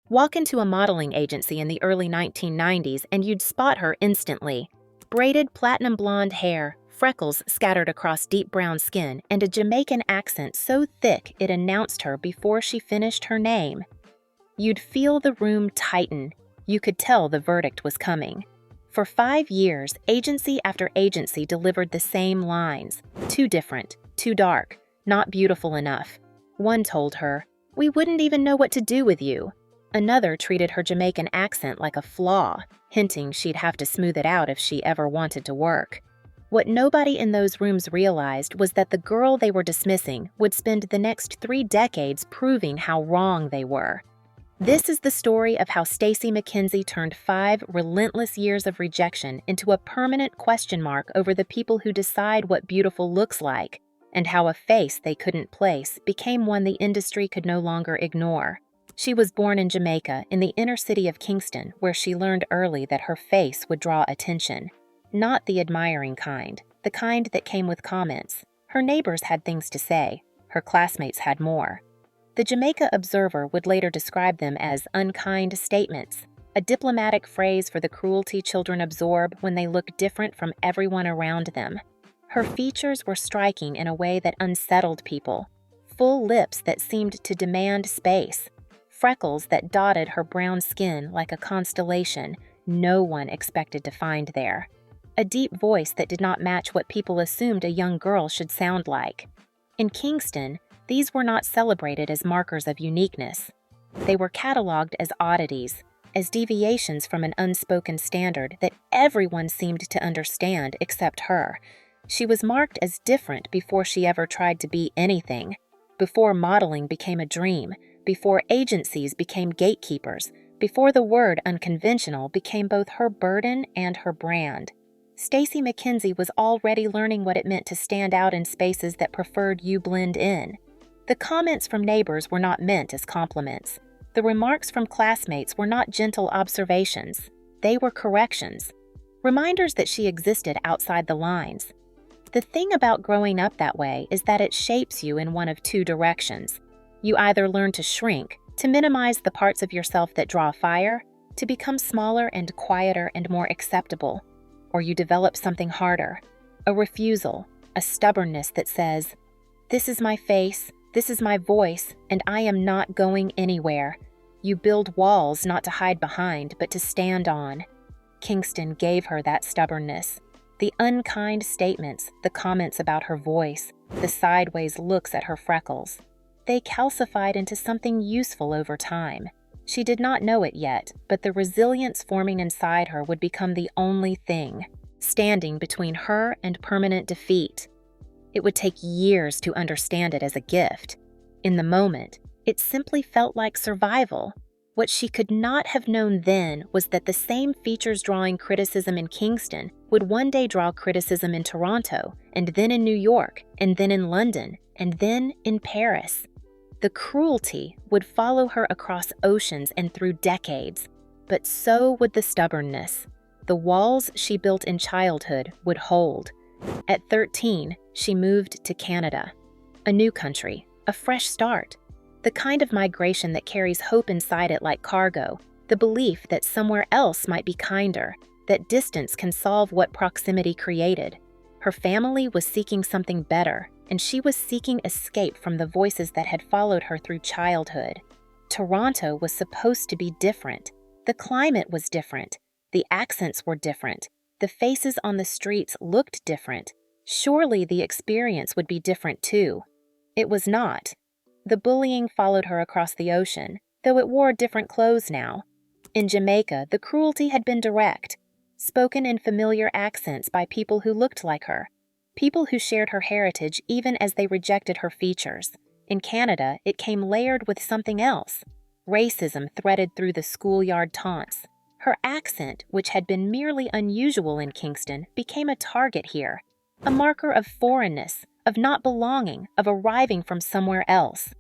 Walk into a modeling agency in the early 1990s and you'd spot her instantly. Braided platinum blonde hair, freckles scattered across deep brown skin, and a Jamaican accent so thick it announced her before she finished her name. You'd feel the room tighten. You could tell the verdict was coming. For 5 years, agency after agency delivered the same lines. Too different, too dark, not beautiful enough. One told her, "We wouldn't even know what to do with you." Another treated her Jamaican accent like a flaw, hinting she'd have to smooth it out if she ever wanted to work. What nobody in those rooms realized was that the girl they were dismissing would spend the next 3 decades proving how wrong they were. This is the story of how Stacey McKenzie turned 5 relentless years of rejection into a permanent question mark over the people who decide what beautiful looks like, and how a face they couldn't place became one the industry could no longer ignore. She was born in Jamaica, in the inner city of Kingston, where she learned early that her face would draw attention. Not the admiring kind, the kind that came with comments. Her neighbors had things to say, her classmates had more. The Jamaica Observer would later describe them as unkind statements, a diplomatic phrase for the cruelty children absorb when they look different from everyone around them. Her features were striking in a way that unsettled people. Full lips that seemed to demand space. Freckles that dotted her brown skin like a constellation no one expected to find there. A deep voice that did not match what people assumed a young girl should sound like. In Kingston, these were not celebrated as markers of uniqueness. They were cataloged as oddities, as deviations from an unspoken standard that everyone seemed to understand except her. She was marked as different before she ever tried to be anything, before modeling became a dream, before agencies became gatekeepers, before the word unconventional became both her burden and her brand. Stacey McKenzie was already learning what it meant to stand out in spaces that preferred you blend in. The comments from neighbors were not meant as compliments. The remarks from classmates were not gentle observations. They were corrections, reminders that she existed outside the lines. The thing about growing up that way is that it shapes you in one of 2 directions. You either learn to shrink, to minimize the parts of yourself that draw fire, to become smaller and quieter and more acceptable, or you develop something harder, a refusal, a stubbornness that says, "This is my face, this is my voice, and I am not going anywhere." You build walls not to hide behind, but to stand on. Kingston gave her that stubbornness. The unkind statements, the comments about her voice, the sideways looks at her freckles. They calcified into something useful over time. She did not know it yet, but the resilience forming inside her would become the only thing, standing between her and permanent defeat. It would take years to understand it as a gift. In the moment, it simply felt like survival. What she could not have known then was that the same features drawing criticism in Kingston would one day draw criticism in Toronto, and then in New York, and then in London, and then in Paris. The cruelty would follow her across oceans and through decades, but so would the stubbornness. The walls she built in childhood would hold. At 13, she moved to Canada. A new country, a fresh start. The kind of migration that carries hope inside it like cargo, the belief that somewhere else might be kinder, that distance can solve what proximity created. Her family was seeking something better, and she was seeking escape from the voices that had followed her through childhood. Toronto was supposed to be different. The climate was different. The accents were different. The faces on the streets looked different. Surely the experience would be different too. It was not. The bullying followed her across the ocean, though it wore different clothes now. In Jamaica, the cruelty had been direct, spoken in familiar accents by people who looked like her, people who shared her heritage even as they rejected her features. In Canada, it came layered with something else. Racism threaded through the schoolyard taunts. Her accent, which had been merely unusual in Kingston, became a target here, a marker of foreignness, of not belonging, of arriving from somewhere else.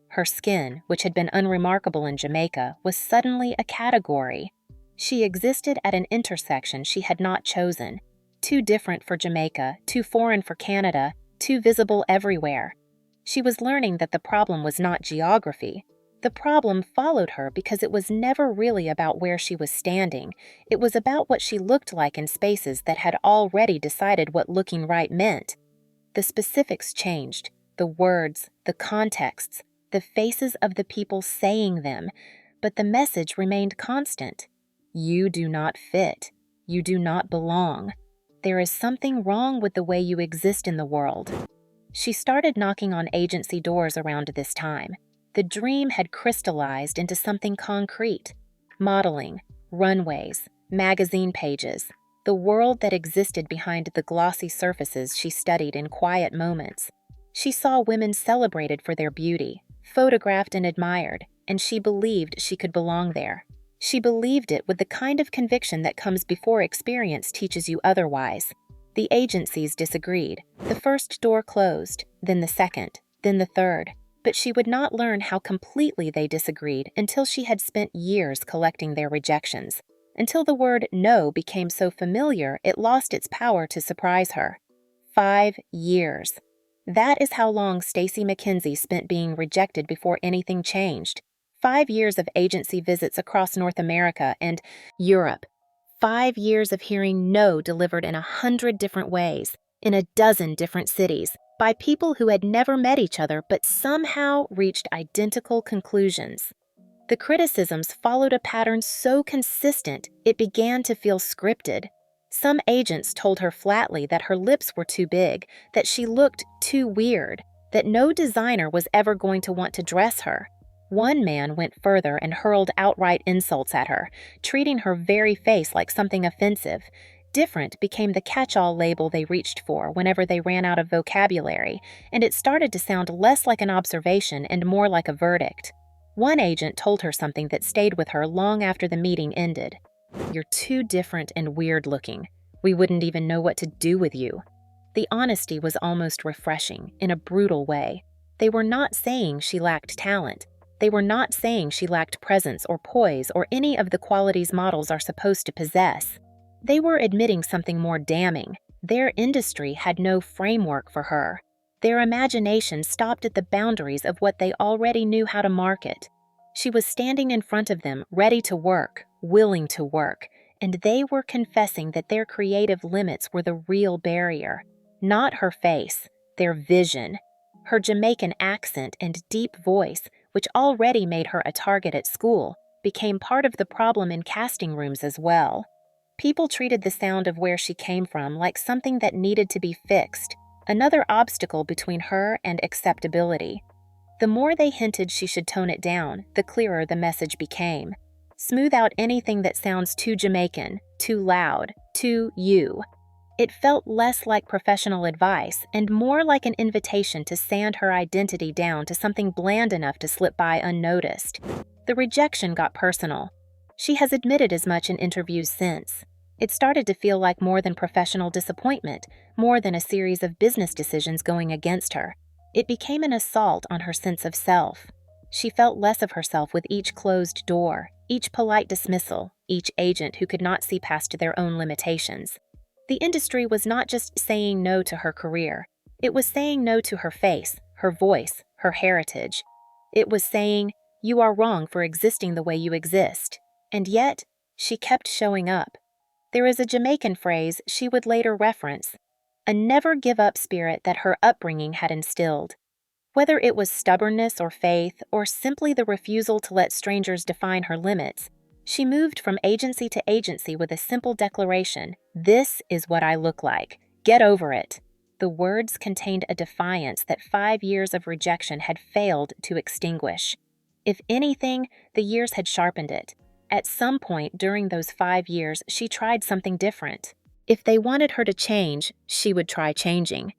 Her skin, which had been unremarkable in Jamaica, was suddenly a category. She existed at an intersection she had not chosen, too different for Jamaica, too foreign for Canada, too visible everywhere. She was learning that the problem was not geography. The problem followed her because it was never really about where she was standing. It was about what she looked like in spaces that had already decided what looking right meant. The specifics changed, the words, the contexts, the faces of the people saying them, but the message remained constant. You do not fit. You do not belong. There is something wrong with the way you exist in the world. She started knocking on agency doors around this time. The dream had crystallized into something concrete. Modeling, runways, magazine pages, the world that existed behind the glossy surfaces she studied in quiet moments. She saw women celebrated for their beauty, photographed and admired, and she believed she could belong there. She believed it with the kind of conviction that comes before experience teaches you otherwise. The agencies disagreed. The first door closed, then the second, then the third. But she would not learn how completely they disagreed until she had spent years collecting their rejections, until the word no became so familiar it lost its power to surprise her. 5 years. That is how long Stacey McKenzie spent being rejected before anything changed. 5 years of agency visits across North America and Europe. 5 years of hearing no delivered in 100 different ways, in a dozen different cities, by people who had never met each other but somehow reached identical conclusions. The criticisms followed a pattern so consistent it began to feel scripted. Some agents told her flatly that her lips were too big, that she looked too weird, that no designer was ever going to want to dress her. One man went further and hurled outright insults at her, treating her very face like something offensive. Different became the catch-all label they reached for whenever they ran out of vocabulary, and it started to sound less like an observation and more like a verdict. One agent told her something that stayed with her long after the meeting ended. "You're too different and weird-looking. We wouldn't even know what to do with you." The honesty was almost refreshing, in a brutal way. They were not saying she lacked talent. They were not saying she lacked presence or poise or any of the qualities models are supposed to possess. They were admitting something more damning. Their industry had no framework for her. Their imagination stopped at the boundaries of what they already knew how to market. She was standing in front of them, ready to work, willing to work, and they were confessing that their creative limits were the real barrier. Not her face, their vision. Her Jamaican accent and deep voice, which already made her a target at school, became part of the problem in casting rooms as well. People treated the sound of where she came from like something that needed to be fixed, another obstacle between her and acceptability. The more they hinted she should tone it down, the clearer the message became. Smooth out anything that sounds too Jamaican, too loud, too you. It felt less like professional advice and more like an invitation to sand her identity down to something bland enough to slip by unnoticed. The rejection got personal. She has admitted as much in interviews since. It started to feel like more than professional disappointment, more than a series of business decisions going against her. It became an assault on her sense of self. She felt less of herself with each closed door, each polite dismissal, each agent who could not see past their own limitations. The industry was not just saying no to her career. It was saying no to her face, her voice, her heritage. It was saying, "You are wrong for existing the way you exist." And yet, she kept showing up. There is a Jamaican phrase she would later reference, a never-give-up spirit that her upbringing had instilled. Whether it was stubbornness or faith, or simply the refusal to let strangers define her limits, she moved from agency to agency with a simple declaration, "This is what I look like. Get over it." The words contained a defiance that 5 years of rejection had failed to extinguish. If anything, the years had sharpened it. At some point during those 5 years, she tried something different. If they wanted her to change, she would try changing.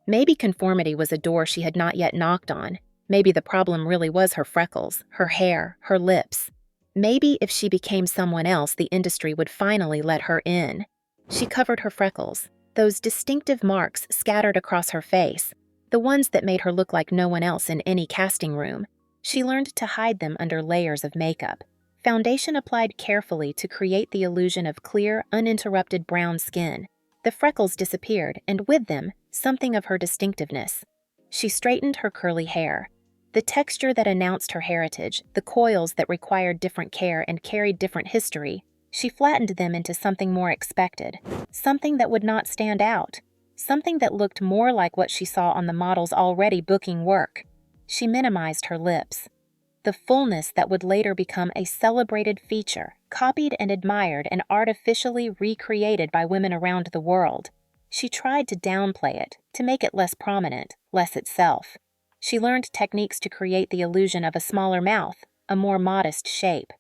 Maybe conformity was a door she had not yet knocked on. Maybe the problem really was her freckles, her hair, her lips. Maybe if she became someone else, the industry would finally let her in. She covered her freckles, those distinctive marks scattered across her face, the ones that made her look like no one else in any casting room. She learned to hide them under layers of makeup. Foundation applied carefully to create the illusion of clear, uninterrupted brown skin. The freckles disappeared, and with them, something of her distinctiveness. She straightened her curly hair. The texture that announced her heritage, the coils that required different care and carried different history, she flattened them into something more expected, something that would not stand out, something that looked more like what she saw on the models already booking work. She minimized her lips. The fullness that would later become a celebrated feature, copied and admired and artificially recreated by women around the world. She tried to downplay it, to make it less prominent, less itself. She learned techniques to create the illusion of a smaller mouth, a more modest shape.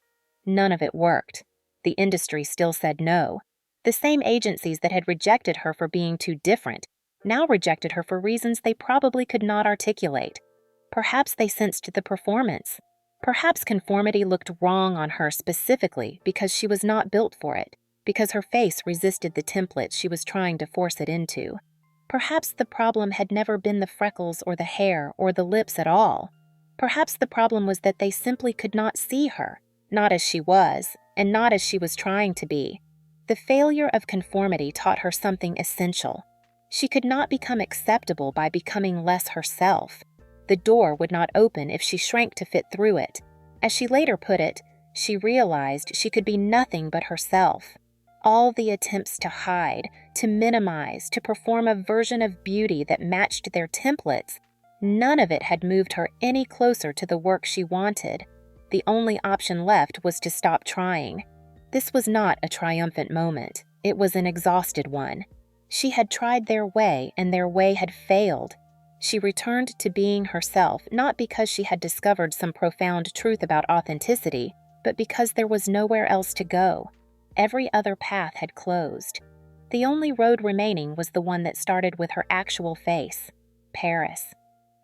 None of it worked. The industry still said no. The same agencies that had rejected her for being too different now rejected her for reasons they probably could not articulate. Perhaps they sensed the performance. Perhaps conformity looked wrong on her specifically because she was not built for it, because her face resisted the template she was trying to force it into. Perhaps the problem had never been the freckles or the hair or the lips at all. Perhaps the problem was that they simply could not see her, not as she was, and not as she was trying to be. The failure of conformity taught her something essential. She could not become acceptable by becoming less herself. The door would not open if she shrank to fit through it. As she later put it, she realized she could be nothing but herself. All the attempts to hide, to minimize, to perform a version of beauty that matched their templates, none of it had moved her any closer to the work she wanted. The only option left was to stop trying. This was not a triumphant moment. It was an exhausted one. She had tried their way, and their way had failed. She returned to being herself, not because she had discovered some profound truth about authenticity, but because there was nowhere else to go. Every other path had closed. The only road remaining was the one that started with her actual face, Paris.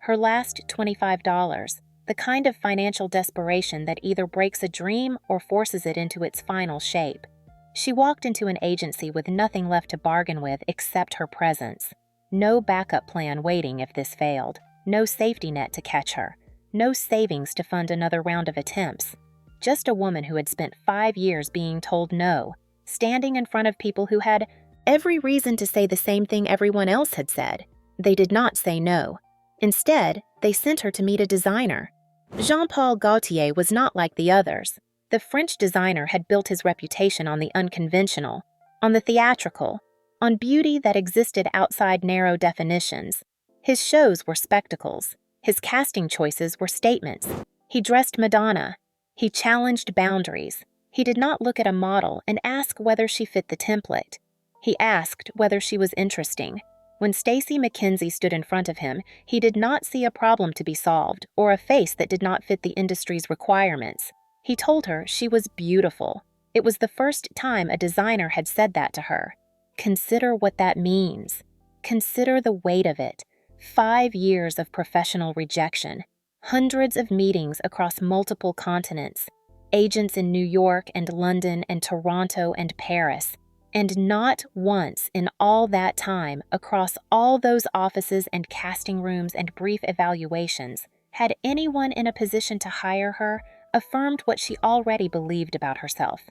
Her last $25, the kind of financial desperation that either breaks a dream or forces it into its final shape. She walked into an agency with nothing left to bargain with except her presence. No backup plan waiting if this failed. No safety net to catch her. No savings to fund another round of attempts. Just a woman who had spent 5 years being told no, standing in front of people who had every reason to say the same thing everyone else had said. They did not say no. Instead, they sent her to meet a designer. Jean-Paul Gaultier was not like the others. The French designer had built his reputation on the unconventional, on the theatrical, on beauty that existed outside narrow definitions. His shows were spectacles. His casting choices were statements. He dressed Madonna. He challenged boundaries. He did not look at a model and ask whether she fit the template. He asked whether she was interesting. When Stacey McKenzie stood in front of him, he did not see a problem to be solved or a face that did not fit the industry's requirements. He told her she was beautiful. It was the first time a designer had said that to her. Consider what that means. Consider the weight of it. 5 years of professional rejection. Hundreds of meetings across multiple continents. Agents in New York and London and Toronto and Paris. And not once in all that time, across all those offices and casting rooms and brief evaluations, had anyone in a position to hire her affirmed what she already believed about herself.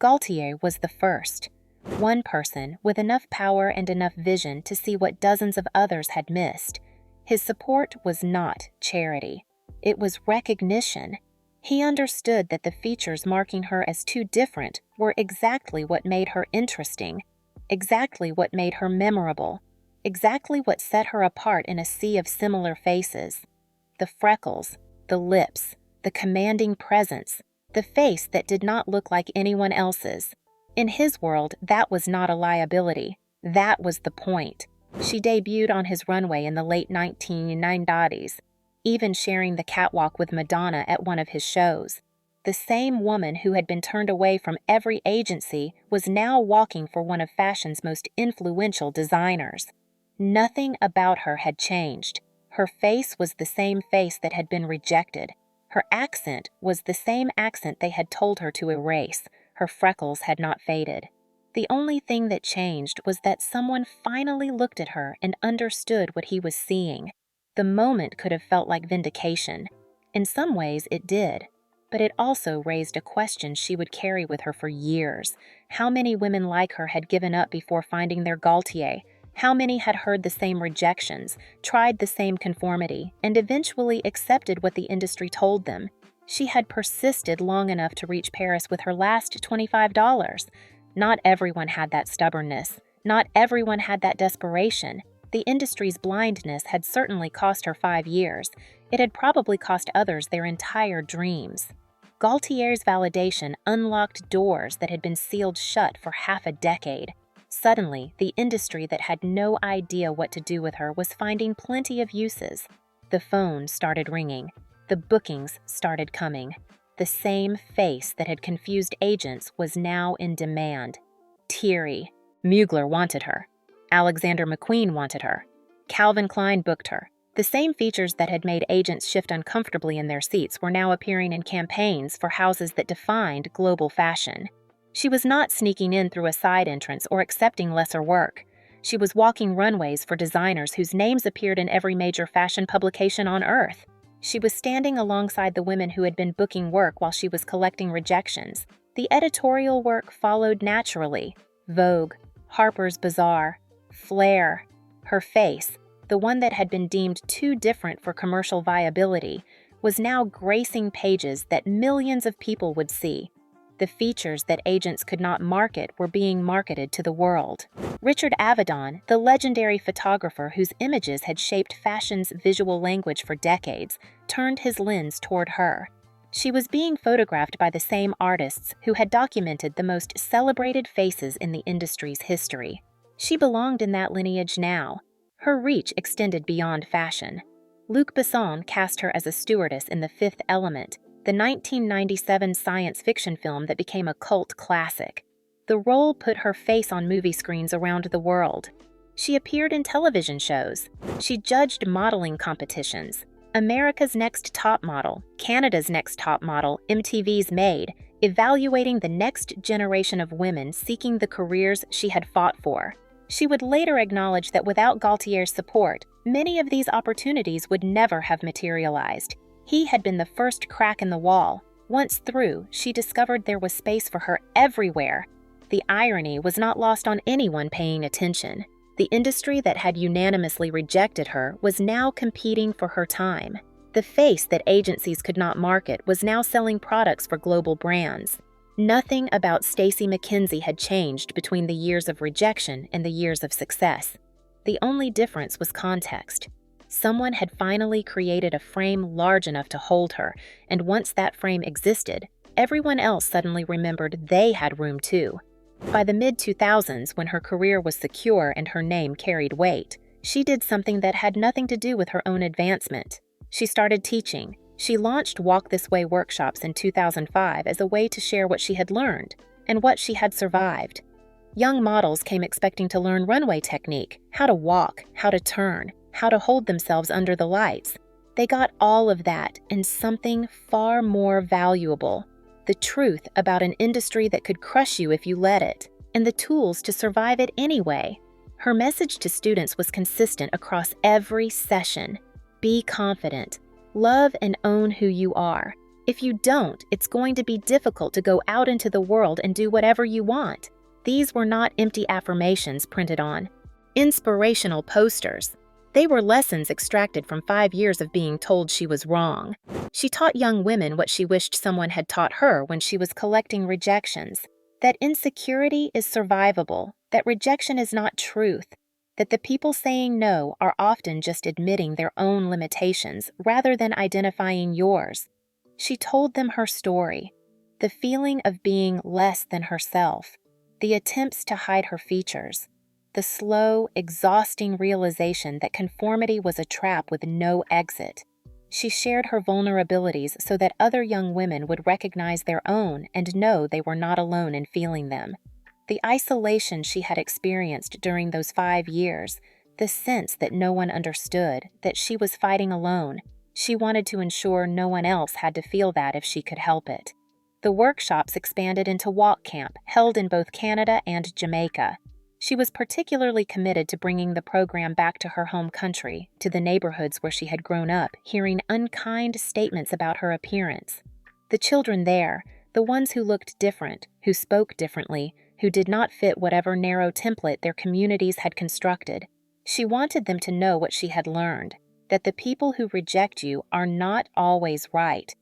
Gaultier was the first. One person with enough power and enough vision to see what dozens of others had missed. His support was not charity. It was recognition. He understood that the features marking her as too different were exactly what made her interesting, exactly what made her memorable, exactly what set her apart in a sea of similar faces. The freckles, the lips, the commanding presence, the face that did not look like anyone else's. In his world, that was not a liability. That was the point. She debuted on his runway in the late 1990s, even sharing the catwalk with Madonna at one of his shows. The same woman who had been turned away from every agency was now walking for one of fashion's most influential designers. Nothing about her had changed. Her face was the same face that had been rejected. Her accent was the same accent they had told her to erase. Her freckles had not faded. The only thing that changed was that someone finally looked at her and understood what he was seeing. The moment could have felt like vindication. In some ways, it did. But it also raised a question she would carry with her for years. How many women like her had given up before finding their Gaultier? How many had heard the same rejections, tried the same conformity, and eventually accepted what the industry told them? She had persisted long enough to reach Paris with her last $25. Not everyone had that stubbornness. Not everyone had that desperation. The industry's blindness had certainly cost her 5 years. It had probably cost others their entire dreams. Gaultier's validation unlocked doors that had been sealed shut for half a decade. Suddenly, the industry that had no idea what to do with her was finding plenty of uses. The phone started ringing. The bookings started coming. The same face that had confused agents was now in demand. Teary. Mugler wanted her. Alexander McQueen wanted her. Calvin Klein booked her. The same features that had made agents shift uncomfortably in their seats were now appearing in campaigns for houses that defined global fashion. She was not sneaking in through a side entrance or accepting lesser work. She was walking runways for designers whose names appeared in every major fashion publication on Earth. She was standing alongside the women who had been booking work while she was collecting rejections. The editorial work followed naturally. Vogue, Harper's Bazaar, Flair. Her face, the one that had been deemed too different for commercial viability, was now gracing pages that millions of people would see. The features that agents could not market were being marketed to the world. Richard Avedon, the legendary photographer whose images had shaped fashion's visual language for decades, turned his lens toward her. She was being photographed by the same artists who had documented the most celebrated faces in the industry's history. She belonged in that lineage now. Her reach extended beyond fashion. Luc Besson cast her as a stewardess in The Fifth Element, the 1997 science fiction film that became a cult classic. The role put her face on movie screens around the world. She appeared in television shows. She judged modeling competitions. America's Next Top Model, Canada's Next Top Model, MTV's Made, evaluating the next generation of women seeking the careers she had fought for. She would later acknowledge that without Gaultier's support, many of these opportunities would never have materialized. He had been the first crack in the wall. Once through, she discovered there was space for her everywhere. The irony was not lost on anyone paying attention. The industry that had unanimously rejected her was now competing for her time. The face that agencies could not market was now selling products for global brands. Nothing about Stacey McKenzie had changed between the years of rejection and the years of success. The only difference was context. Someone had finally created a frame large enough to hold her, and once that frame existed, everyone else suddenly remembered they had room too. By the mid-2000s, when her career was secure and her name carried weight, she did something that had nothing to do with her own advancement. She started teaching. She launched Walk This Way workshops in 2005 as a way to share what she had learned and what she had survived. Young models came expecting to learn runway technique, how to walk, how to turn, how to hold themselves under the lights. They got all of that and something far more valuable: the truth about an industry that could crush you if you let it, and the tools to survive it anyway. Her message to students was consistent across every session. Be confident. Love and own who you are. If you don't, it's going to be difficult to go out into the world and do whatever you want. These were not empty affirmations printed on inspirational posters. They were lessons extracted from 5 years of being told she was wrong. She taught young women what she wished someone had taught her when she was collecting rejections: that insecurity is survivable, that rejection is not truth, that the people saying no are often just admitting their own limitations rather than identifying yours. She told them her story, the feeling of being less than herself, the attempts to hide her features, the slow, exhausting realization that conformity was a trap with no exit. She shared her vulnerabilities so that other young women would recognize their own and know they were not alone in feeling them. The isolation she had experienced during those 5 years, the sense that no one understood, that she was fighting alone, she wanted to ensure no one else had to feel that if she could help it. The workshops expanded into Walk Camp, held in both Canada and Jamaica. She was particularly committed to bringing the program back to her home country, to the neighborhoods where she had grown up, hearing unkind statements about her appearance. The children there, the ones who looked different, who spoke differently, who did not fit whatever narrow template their communities had constructed. She wanted them to know what she had learned, that the people who reject you are not always right,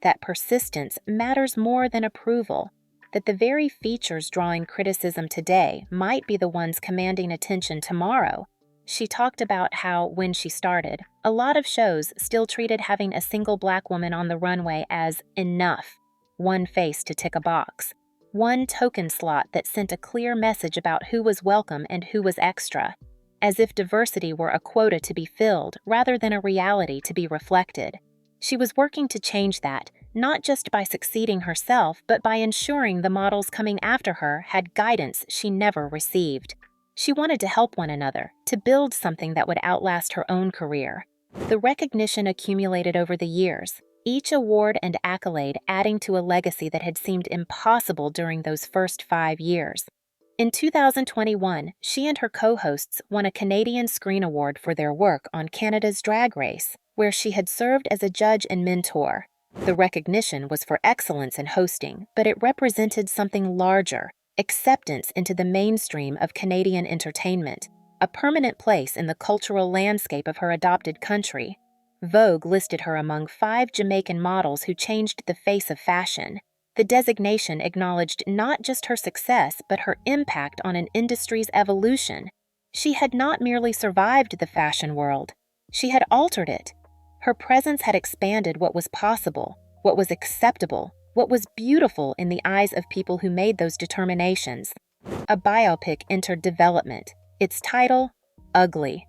that persistence matters more than approval, that the very features drawing criticism today might be the ones commanding attention tomorrow. She talked about how, when she started, a lot of shows still treated having a single Black woman on the runway as enough, one face to tick a box, one token slot that sent a clear message about who was welcome and who was extra, as if diversity were a quota to be filled rather than a reality to be reflected. She was working to change that, not just by succeeding herself, but by ensuring the models coming after her had guidance she never received. She wanted to help one another, to build something that would outlast her own career. The recognition accumulated over the years, each award and accolade adding to a legacy that had seemed impossible during those first 5 years. In 2021, she and her co-hosts won a Canadian Screen Award for their work on Canada's Drag Race, where she had served as a judge and mentor. The recognition was for excellence in hosting, but it represented something larger: acceptance into the mainstream of Canadian entertainment, a permanent place in the cultural landscape of her adopted country. Vogue listed her among 5 Jamaican models who changed the face of fashion. The designation acknowledged not just her success, but her impact on an industry's evolution. She had not merely survived the fashion world, she had altered it. Her presence had expanded what was possible, what was acceptable, what was beautiful in the eyes of people who made those determinations. A biopic entered development, its title, Ugly,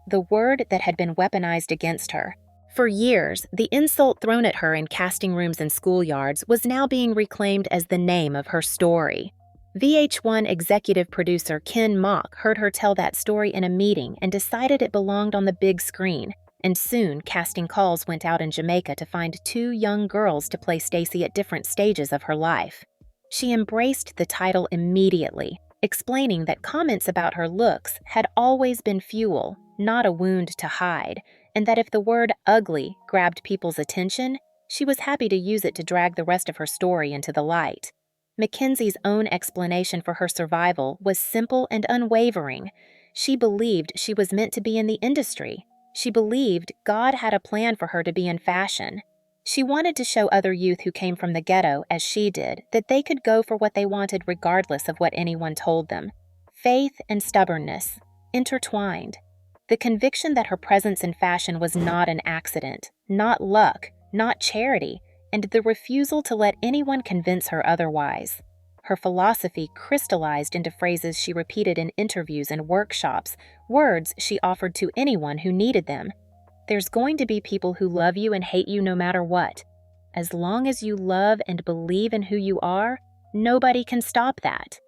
the word that had been weaponized against her. For years, the insult thrown at her in casting rooms and schoolyards was now being reclaimed as the name of her story. VH1 executive producer Ken Mock heard her tell that story in a meeting and decided it belonged on the big screen, and soon casting calls went out in Jamaica to find 2 young girls to play Stacey at different stages of her life. She embraced the title immediately, explaining that comments about her looks had always been fuel, not a wound to hide, and that if the word ugly grabbed people's attention, she was happy to use it to drag the rest of her story into the light. McKenzie's own explanation for her survival was simple and unwavering. She believed she was meant to be in the industry. She believed God had a plan for her to be in fashion. She wanted to show other youth who came from the ghetto, as she did, that they could go for what they wanted regardless of what anyone told them. Faith and stubbornness, intertwined. The conviction that her presence in fashion was not an accident, not luck, not charity, and the refusal to let anyone convince her otherwise. Her philosophy crystallized into phrases she repeated in interviews and workshops, words she offered to anyone who needed them. There's going to be people who love you and hate you no matter what. As long as you love and believe in who you are, nobody can stop that.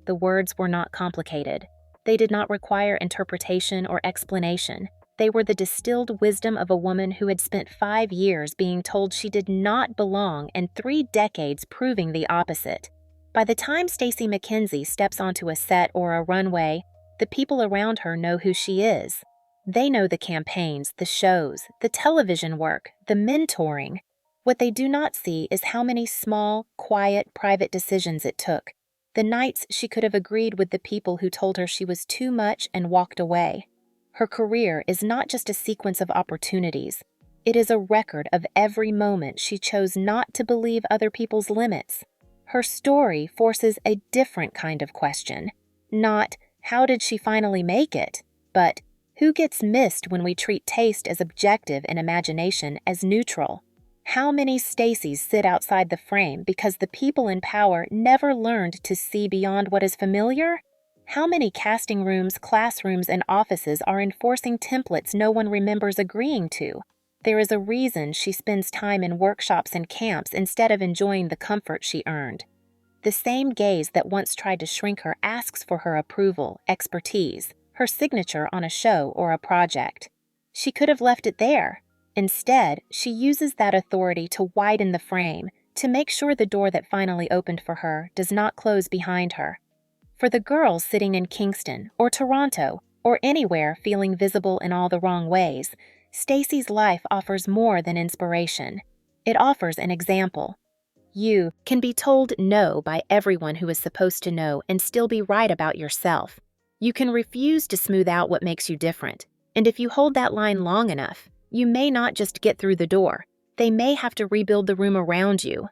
The words were not complicated. They did not require interpretation or explanation. They were the distilled wisdom of a woman who had spent 5 years being told she did not belong and 3 decades proving the opposite. By the time Stacey McKenzie steps onto a set or a runway, the people around her know who she is. They know the campaigns, the shows, the television work, the mentoring. What they do not see is how many small, quiet, private decisions it took. The nights she could have agreed with the people who told her she was too much and walked away. Her career is not just a sequence of opportunities. It is a record of every moment she chose not to believe other people's limits. Her story forces a different kind of question. Not, how did she finally make it? But, who gets missed when we treat taste as objective and imagination as neutral? How many Stacys sit outside the frame because the people in power never learned to see beyond what is familiar? How many casting rooms, classrooms, and offices are enforcing templates no one remembers agreeing to? There is a reason she spends time in workshops and camps instead of enjoying the comfort she earned. The same gaze that once tried to shrink her asks for her approval, expertise, her signature on a show or a project. She could have left it there. Instead, she uses that authority to widen the frame, to make sure the door that finally opened for her does not close behind her. For the girls sitting in Kingston or Toronto or anywhere feeling visible in all the wrong ways, Stacey's life offers more than inspiration. It offers an example. You can be told no by everyone who is supposed to know and still be right about yourself. You can refuse to smooth out what makes you different. And if you hold that line long enough, you may not just get through the door. They may have to rebuild the room around you.